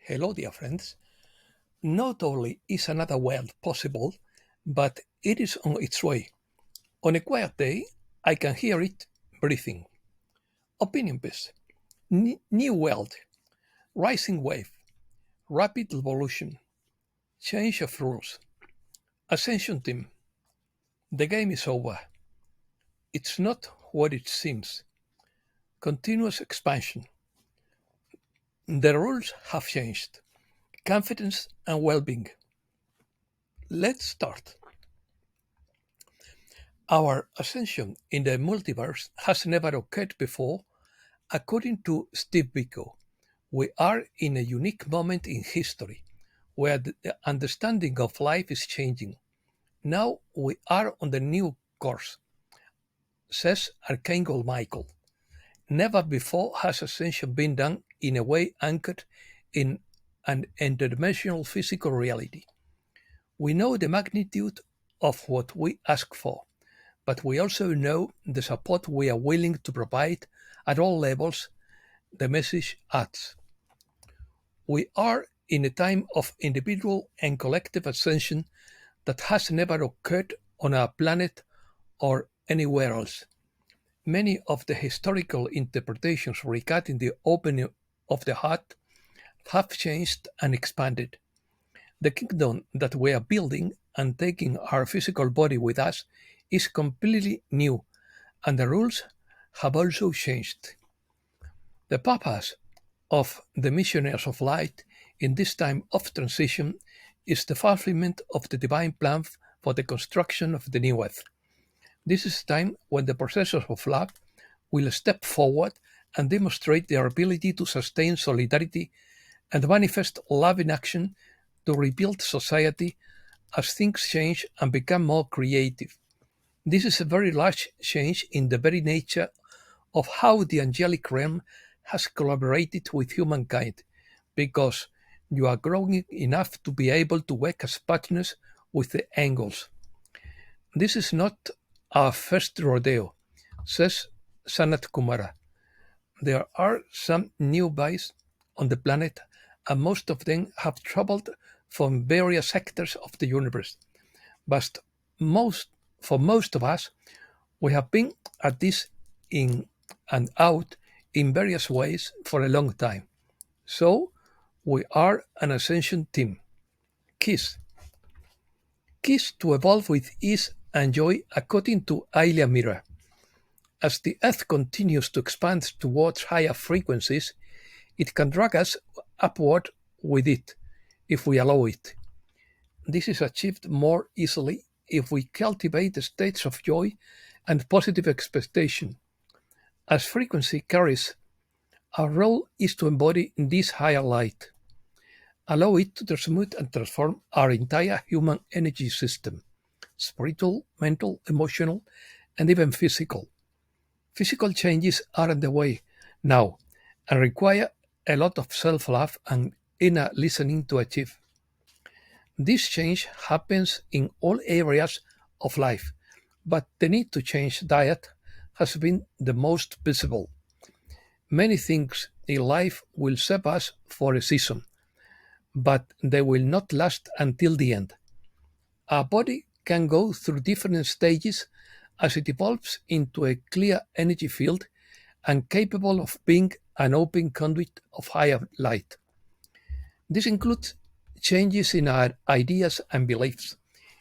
Hello, dear friends. Not only is another world possible, but it is on its way. On a quiet day, I can hear it breathing. Opinion piece. New world. Rising wave. Rapid evolution. Change of rules. Ascension Team. The game is over. It's not what it seems. Continuous expansion. The rules have changed. Confidence and well-being. Let's start. Our ascension in the multiverse has never occurred before, according to Steve Biko. We are in a unique moment in history where the understanding of life is changing. Now we are on the new course, says Archangel Michael. Never before has ascension been done in a way anchored in an interdimensional physical reality. We know the magnitude of what we ask for, but we also know the support we are willing to provide at all levels, the message adds. We are in a time of individual and collective ascension that has never occurred on our planet or anywhere else. Many of the historical interpretations regarding the opening of the heart have changed and expanded. The kingdom that we are building and taking our physical body with us is completely new, and the rules have also changed. The purpose of the missionaries of light in this time of transition is the fulfillment of the divine plan for the construction of the new earth. This is time when the processors of love will step forward and demonstrate their ability to sustain solidarity and manifest love in action to rebuild society as things change and become more creative. This is a very large change in the very nature of how the angelic realm has collaborated with humankind, because you are growing enough to be able to work as partners with the angels. This is not our first rodeo, says Sanat Kumara. There are some newbies on the planet, and most of them have traveled from various sectors of the universe. But most, for most of us, we have been at this in and out in various ways for a long time. So we are an ascension team. KISS. KISS to evolve with ease and joy according to Ayla Mira. As the Earth continues to expand towards higher frequencies, it can drag us upward with it if we allow it. This is achieved more easily if we cultivate states of joy and positive expectation. As frequency carries, our role is to embody this higher light. Allow it to transmute and transform our entire human energy system, spiritual, mental, emotional, and even physical. Physical changes are on the way now and require a lot of self love and inner listening to achieve. This change happens in all areas of life, but the need to change diet has been the most visible. Many things in life will serve us for a season, but they will not last until the end. Our body can go through different stages as it evolves into a clear energy field and capable of being an open conduit of higher light. This includes changes in our ideas and beliefs.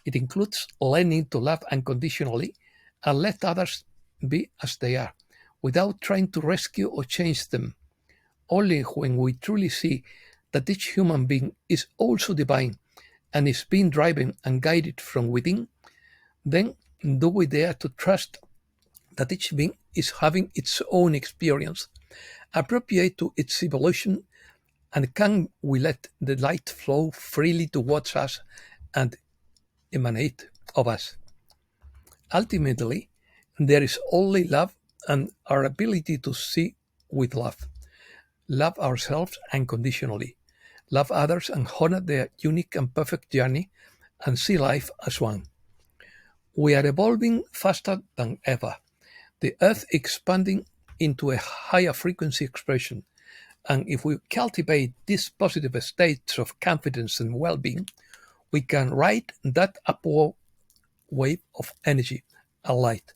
It includes learning to love unconditionally and let others be as they are, without trying to rescue or change them. Only when we truly see that each human being is also divine and is being driven and guided from within, then do we dare to trust that each being is having its own experience, appropriate to its evolution, and can we let the light flow freely towards us and emanate of us? Ultimately, there is only love and our ability to see with love. Love ourselves unconditionally, love others and honor their unique and perfect journey, and see life as one. We are evolving faster than ever, the earth expanding into a higher frequency expression, And if we cultivate these positive states of confidence and well being, we can ride that upward wave of energy and light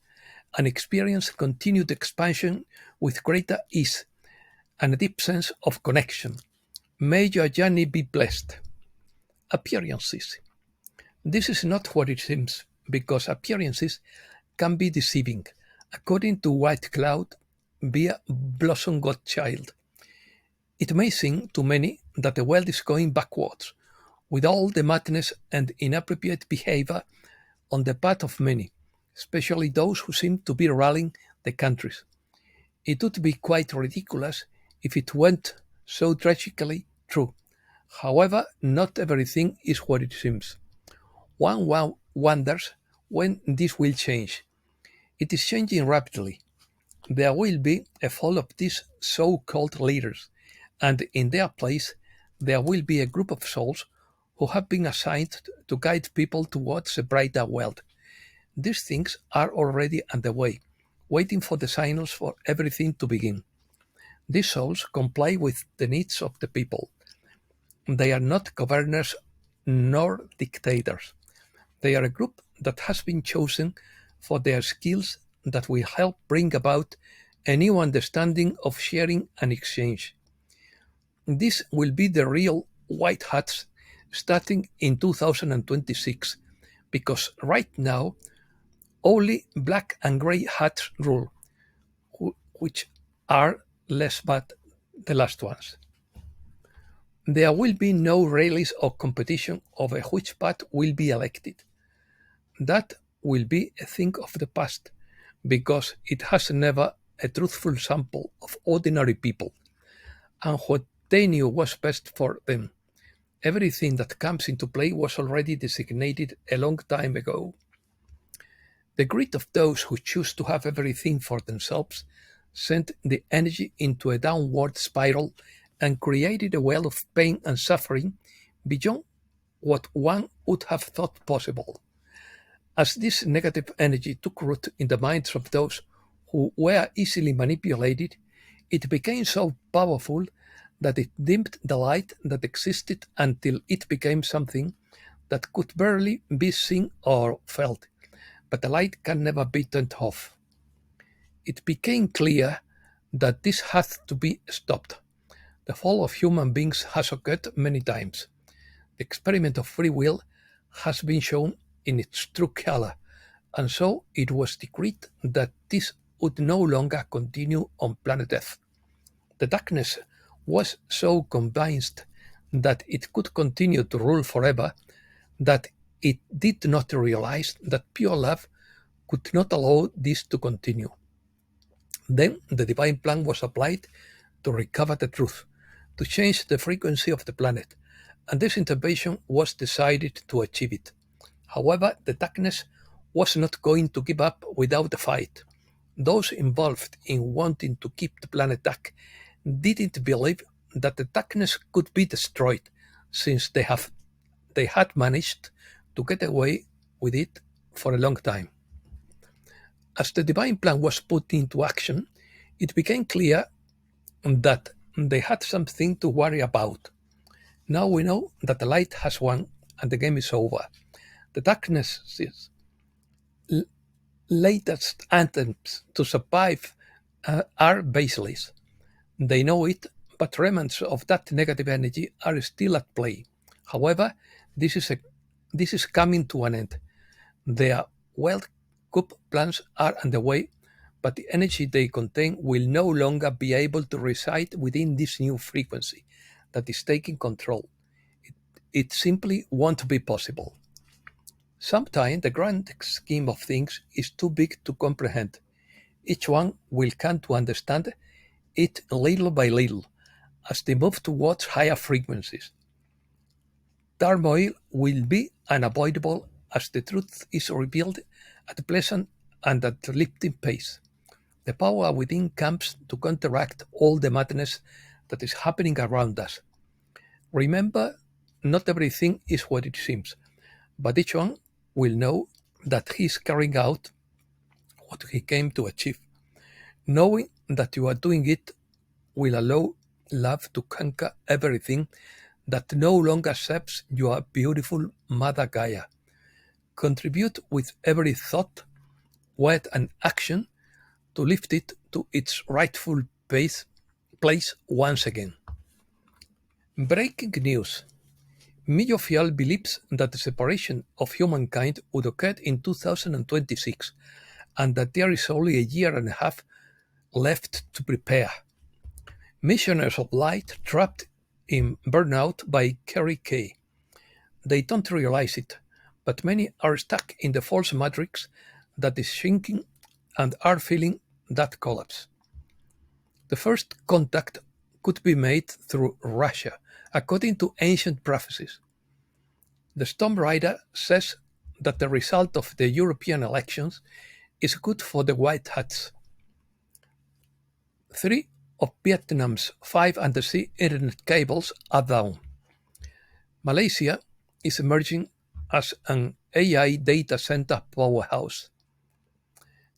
and experience continued expansion with greater ease and a deep sense of connection. May your journey be blessed. Appearances. This is not what it seems, because appearances can be deceiving. According to White Cloud via Blossom Godchild, it may seem to many that the world is going backwards, with all the madness and inappropriate behavior on the part of many, especially those who seem to be rallying the countries. It would be quite ridiculous if it went so tragically true. However, not everything is what it seems. One wonders when this will change. It is changing rapidly. There will be a fall of these so-called leaders, and in their place there will be a group of souls who have been assigned to guide people towards a brighter world. These things are already underway, waiting for the signals for everything to begin. These souls comply with the needs of the people. They are not governors nor dictators. They are a group that has been chosen for their skills that will help bring about a new understanding of sharing and exchange. This will be the real white hats starting in 2026, because right now only black and grey hats rule, which are less bad the last ones. There will be no rallies or competition over which path will be elected. That will be a thing of the past, because it has never a truthful sample of ordinary people and what they knew was best for them. Everything that comes into play was already designated a long time ago. The greed of those who choose to have everything for themselves sent the energy into a downward spiral and created a well of pain and suffering beyond what one would have thought possible. As this negative energy took root in the minds of those who were easily manipulated, it became so powerful that it dimmed the light that existed until it became something that could barely be seen or felt. But the light can never be turned off. It became clear that this had to be stopped. The fall of human beings has occurred many times. The experiment of free will has been shown in its true color, and so it was decreed that this would no longer continue on planet Earth. The darkness was so convinced that it could continue to rule forever that it did not realize that pure love could not allow this to continue. Then the divine plan was applied to recover the truth, to change the frequency of the planet, and this intervention was decided to achieve it. However, the darkness was not going to give up without a fight. Those involved in wanting to keep the planet dark didn't believe that the darkness could be destroyed, since they had managed to get away with it for a long time. As the divine plan was put into action, it became clear that they had something to worry about. Now we know that the light has won and the game is over. The darkness's latest attempts to survive are baseless. They know it, but remnants of that negative energy are still at play. However, this is coming to an end. Their World Cup plans are underway, but the energy they contain will no longer be able to reside within this new frequency that is taking control. It simply won't be possible. Sometimes the grand scheme of things is too big to comprehend. Each one will come to understand it little by little as they move towards higher frequencies. Turmoil will be unavoidable as the truth is revealed at a pleasant and at a lifting pace. The power within comes to counteract all the madness that is happening around us. Remember, not everything is what it seems, but each one will know that he is carrying out what he came to achieve. Knowing that you are doing it will allow love to conquer everything that no longer accepts your beautiful Mother Gaia. Contribute with every thought, word, and action to lift it to its rightful place once again. Breaking news. Milliofial believes that the separation of humankind would occur in 2026 and that there is only a year and a half left to prepare. Missionaries of Light trapped in burnout by Kerry Kay. They don't realize it, but many are stuck in the false matrix that is shrinking and are feeling that collapse. The first contact could be made through Russia, according to ancient prophecies. The Storm Rider says that the result of the European elections is good for the White Hats. 3 of Vietnam's 5 undersea internet cables are down. Malaysia is emerging as an AI data center powerhouse.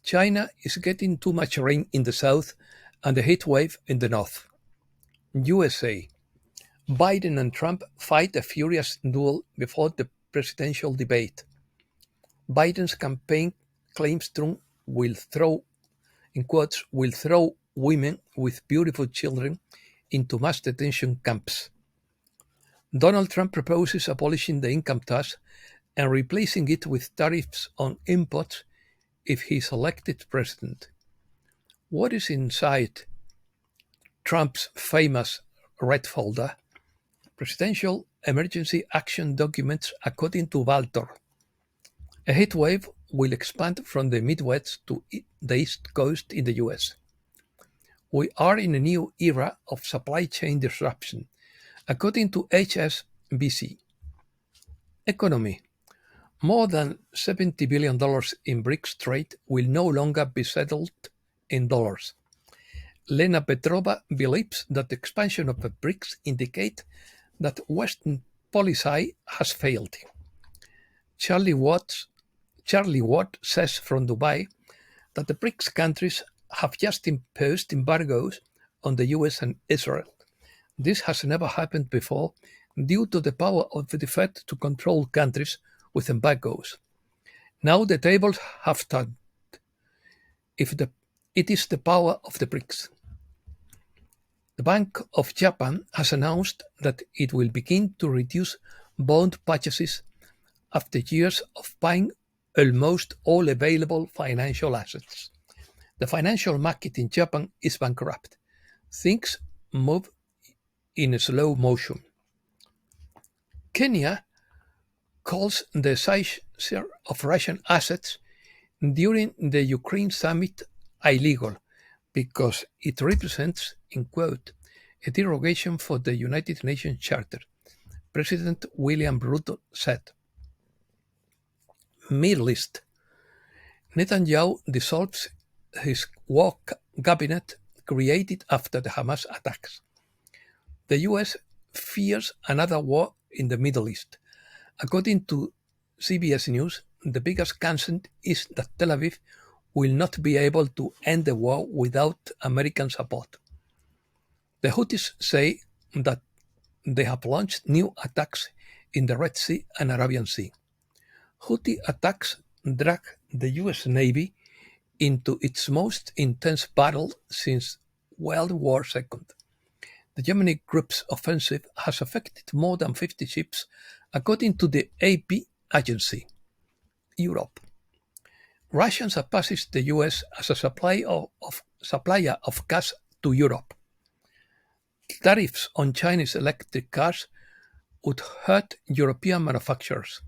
China is getting too much rain in the south and a heat wave in the north. USA. Biden and Trump fight a furious duel before the presidential debate. Biden's campaign claims Trump will throw, in quotes, will throw women with beautiful children into mass detention camps. Donald Trump proposes abolishing the income tax and replacing it with tariffs on imports if he is elected president. What is inside Trump's famous red folder? Presidential emergency action documents according to Valtor. A heat wave will expand from the Midwest to the East Coast in the US. We are in a new era of supply chain disruption, according to HSBC. Economy. More than $70 billion in BRICS trade will no longer be settled in dollars. Lena Petrova believes that the expansion of the BRICS indicates that Western policy has failed. Charlie Watt says from Dubai that the BRICS countries have just imposed embargoes on the US and Israel. This has never happened before due to the power of the Fed to control countries with embargoes. Now the tables have turned. It is the power of the BRICS. The Bank of Japan has announced that it will begin to reduce bond purchases after years of buying almost all available financial assets. The financial market in Japan is bankrupt. Things move in slow motion. Kenya calls the seizure of Russian assets during the Ukraine summit illegal because it represents, in quote, a derogation for the United Nations Charter, President William Ruto said. Middle East. Netanyahu dissolves his war cabinet created after the Hamas attacks. The US fears another war in the Middle East. According to CBS News, the biggest concern is that Tel Aviv will not be able to end the war without American support. The Houthis say that they have launched new attacks in the Red Sea and Arabian Sea. Houthi attacks drag the US Navy into its most intense battle since World War II. The Yemeni group's offensive has affected more than 50 ships, according to the AP agency. Europe. Russia surpasses the US as a supplier of gas to Europe. Tariffs on Chinese electric cars would hurt European manufacturers.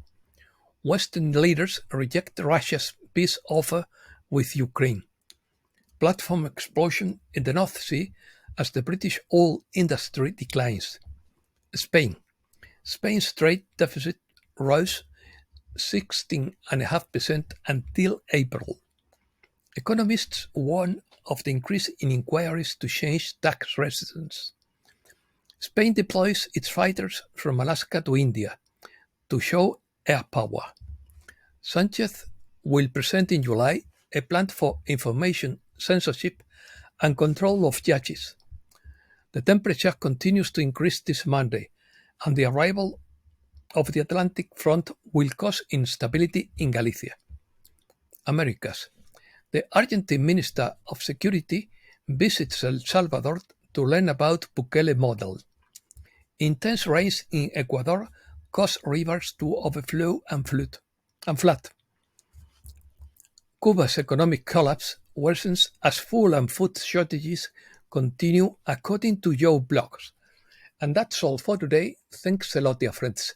Western leaders reject Russia's peace offer with Ukraine. Platform explosion in the North Sea as the British oil industry declines. Spain's trade deficit rose 16.5% until April. Economists warn of the increase in inquiries to change tax residence. Spain deploys its fighters from Alaska to India to show air power. Sanchez will present in July a plan for information censorship and control of judges. The temperature continues to increase this Monday, and the arrival of the Atlantic front will cause instability in Galicia. Americas. The Argentine Minister of Security visits El Salvador to learn about Bukele model. Intense rains in Ecuador cause rivers to overflow and flood. Cuba's economic collapse worsens as fuel and food shortages continue, according to Joe Blogs. And that's all for today. Thanks a lot, dear friends.